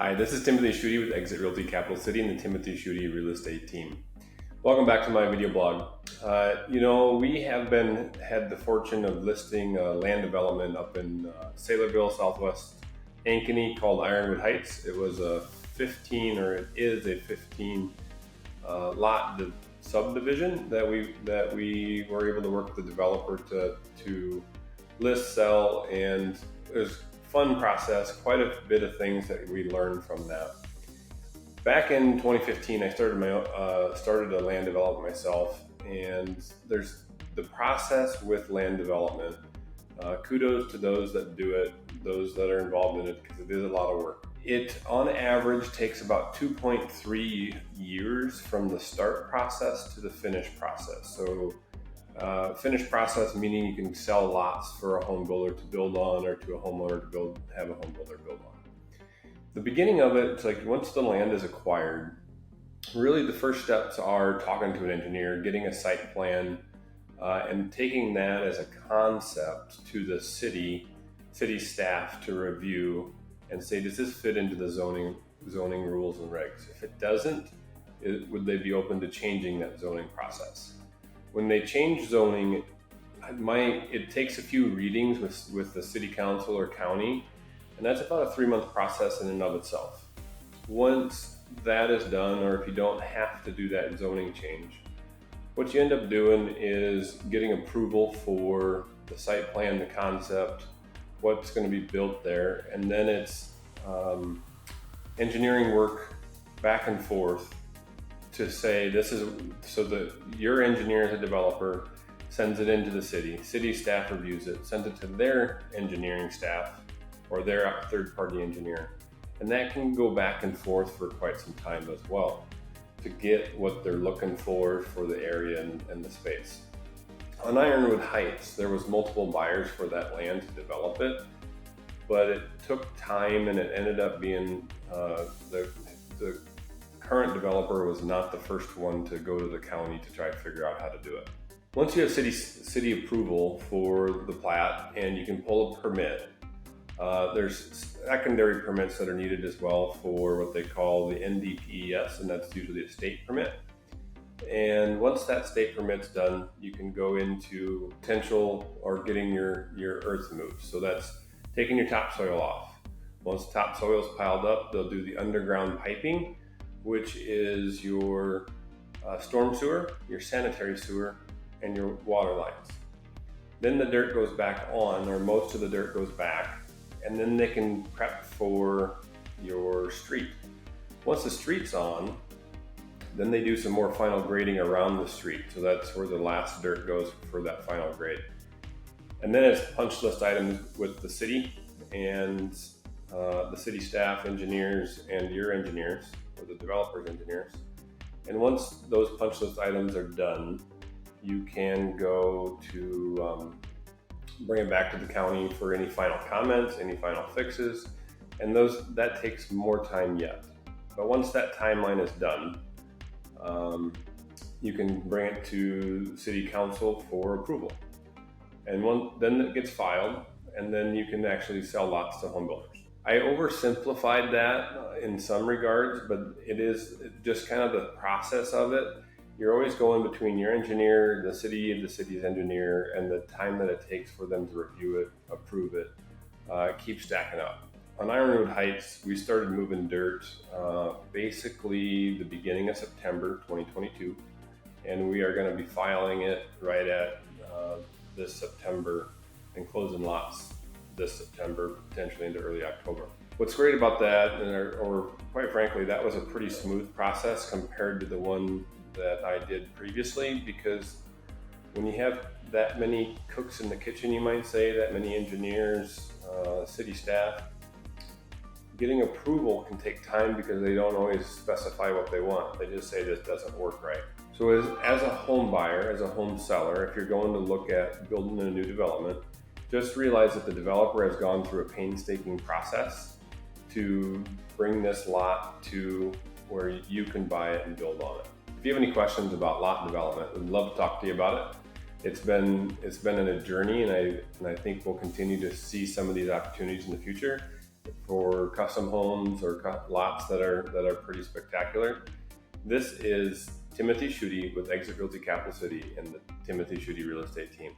Hi, this is Timothy Schutte with Exit Realty Capital City and the Timothy Schutte Real Estate Team. Welcome back to my video blog. We have had the fortune of listing land development up in Saylorville, Southwest Ankeny, called Ironwood Heights. It was a 15, or it is a 15 lot subdivision that we were able to work with the developer to list, sell, and there's fun process, quite a bit of things that we learned from that. Back in 2015, I started a land development myself, and there's the process with land development. Kudos to those that do it, those that are involved in it, because it is a lot of work. It, on average, takes about 2.3 years from the start process to the finish process. So finished process meaning you can sell lots for a home builder to build on, or to a homeowner to have a home builder build on. The beginning of it's like once the land is acquired, really the first steps are talking to an engineer, getting a site plan, and taking that as a concept to the city staff to review and say, does this fit into the zoning rules and regs? If it doesn't, would they be open to changing that zoning process? When they change zoning, it takes a few readings with the city council or county, and that's about a 3-month process in and of itself. Once that is done, or if you don't have to do that zoning change, what you end up doing is getting approval for the site plan, the concept, what's going to be built there, and then it's engineering work back and forth to say this is, so that your engineer as a developer sends it into the city staff reviews it, sends it to their engineering staff or their third-party engineer, and that can go back and forth for quite some time as well to get what they're looking for the area and the space. On Ironwood Heights, there was multiple buyers for that land to develop it, but it took time, and it ended up being the current developer was not the first one to go to the county to try to figure out how to do it. Once you have city approval for the plat and you can pull a permit, there's secondary permits that are needed as well for what they call the NDPES, and that's usually a state permit. And once that state permit's done, you can go into potential or getting your earth moved. So that's taking your topsoil off. Once topsoil's piled up, they'll do the underground piping, which is your storm sewer, your sanitary sewer, and your water lines. Then the dirt goes back on, or most of the dirt goes back, and then they can prep for your street. Once the street's on, then they do some more final grading around the street. So that's where the last dirt goes for that final grade. And then it's punch list items with the city and the city staff, engineers, and your engineers, or the developer's engineers. And once those punch list items are done, you can go to bring it back to the county for any final comments, any final fixes, and that takes more time yet. But once that timeline is done, you can bring it to city council for approval. And then it gets filed, and then you can actually sell lots to home builders. I oversimplified that in some regards, but it is just kind of the process of it. You're always going between your engineer, the city's engineer, and the time that it takes for them to review it, approve it, keeps stacking up. On Ironwood Heights, we started moving dirt basically the beginning of September 2022, and we are going to be filing it right at this September and closing lots this September, potentially into early October. What's great about that, or quite frankly, that was a pretty smooth process compared to the one that I did previously, because when you have that many cooks in the kitchen, you might say, that many engineers, city staff, getting approval can take time because they don't always specify what they want. They just say this doesn't work right. So as a home buyer, as a home seller, if you're going to look at building a new development, just realize that the developer has gone through a painstaking process to bring this lot to where you can buy it and build on it. If you have any questions about lot development, we'd love to talk to you about it. It's been a journey, and I think we'll continue to see some of these opportunities in the future. for custom homes or lots that are pretty spectacular. This is Timothy Schutte with Exit Realty Capital City and the Timothy Schutte Real Estate Team.